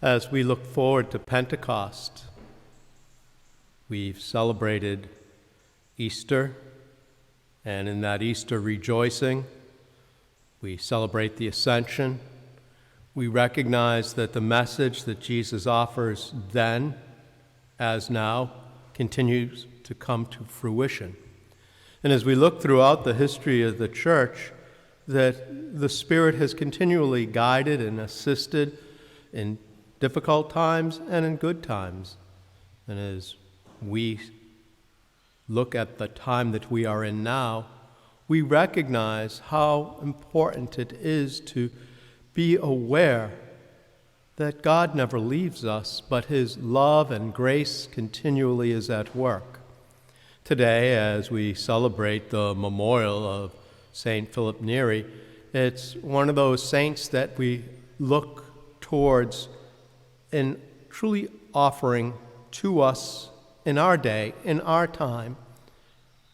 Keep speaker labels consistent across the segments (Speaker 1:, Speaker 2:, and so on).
Speaker 1: As we look forward to Pentecost, we've celebrated Easter, and in that Easter rejoicing, we celebrate the Ascension. We recognize that the message that Jesus offers then, as now, continues to come to fruition. And as we look throughout the history of the church, that the Spirit has continually guided and assisted in difficult times and in good times. And as we look at the time that we are in now, we recognize how important it is to be aware that God never leaves us, but His love and grace continually is at work. Today, as we celebrate the memorial of St. Philip Neri, it's one of those saints that we look towards in truly offering to us in our day, in our time,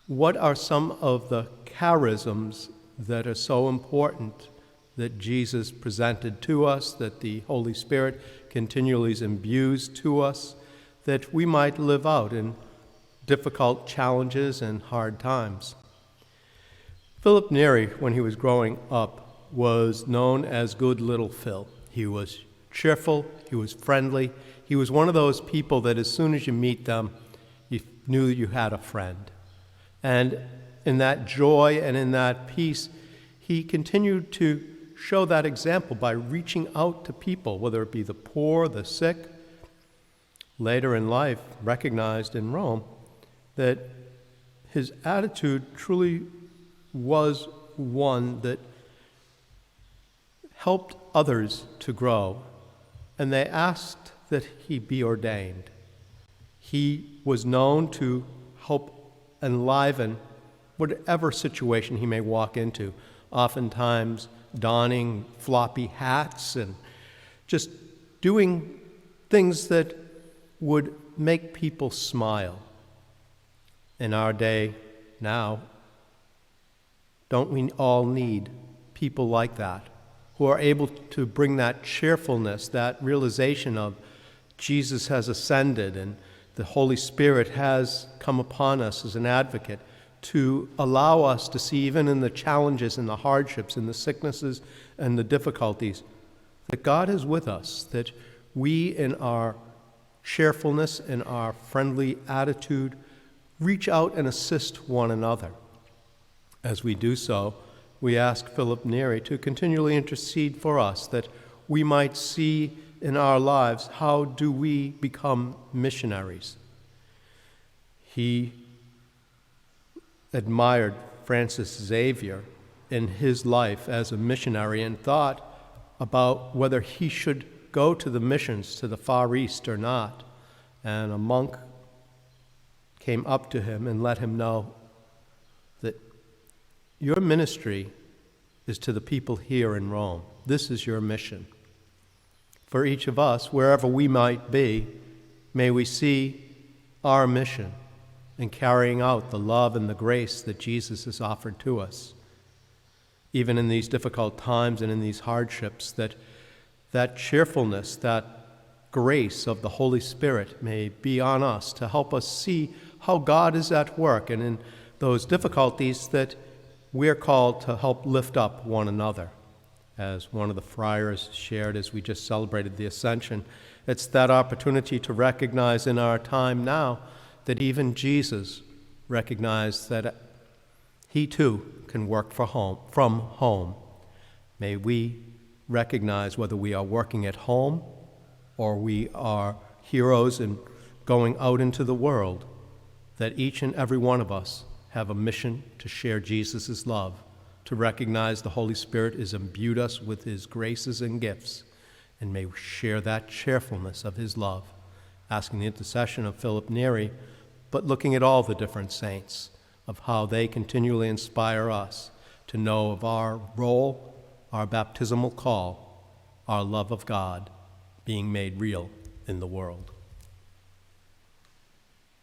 Speaker 1: what are some of the charisms that are so important that Jesus presented to us, that the Holy Spirit continually imbues to us, that we might live out in difficult challenges and hard times. Philip Neri, when he was growing up, was known as Good Little Phil. He was cheerful, he was friendly, he was one of those people that as soon as you meet them, you knew you had a friend. And in that joy and in that peace, he continued to show that example by reaching out to people, whether it be the poor, the sick. Later in life, recognized in Rome that his attitude truly was one that helped others to grow, and they asked that he be ordained. He was known to help enliven whatever situation he may walk into, oftentimes donning floppy hats and just doing things that would make people smile. In our day now, don't we all need people like that, who are able to bring that cheerfulness, that realization of Jesus has ascended and the Holy Spirit has come upon us as an advocate to allow us to see, even in the challenges and the hardships and the sicknesses and the difficulties, that God is with us, that we in our cheerfulness and our friendly attitude reach out and assist one another. As we do so, we ask Philip Neri to continually intercede for us, that we might see in our lives how do we become missionaries. He admired Francis Xavier in his life as a missionary and thought about whether he should go to the missions to the Far East or not. And a monk came up to him and let him know that your ministry is to the people here in Rome. This is your mission. For each of us, wherever we might be, may we see our mission in carrying out the love and the grace that Jesus has offered to us. Even in these difficult times and in these hardships, that cheerfulness, that grace of the Holy Spirit may be on us to help us see how God is at work, and in those difficulties that we're called to help lift up one another. As one of the friars shared as we just celebrated the Ascension, it's that opportunity to recognize in our time now that even Jesus recognized that he too can work from home. May we recognize whether we are working at home or we are heroes and going out into the world, that each and every one of us have a mission to share Jesus' love, to recognize the Holy Spirit has imbued us with His graces and gifts, and may we share that cheerfulness of His love, asking the intercession of Philip Neri, but looking at all the different saints, of how they continually inspire us to know of our role, our baptismal call, our love of God being made real in the world.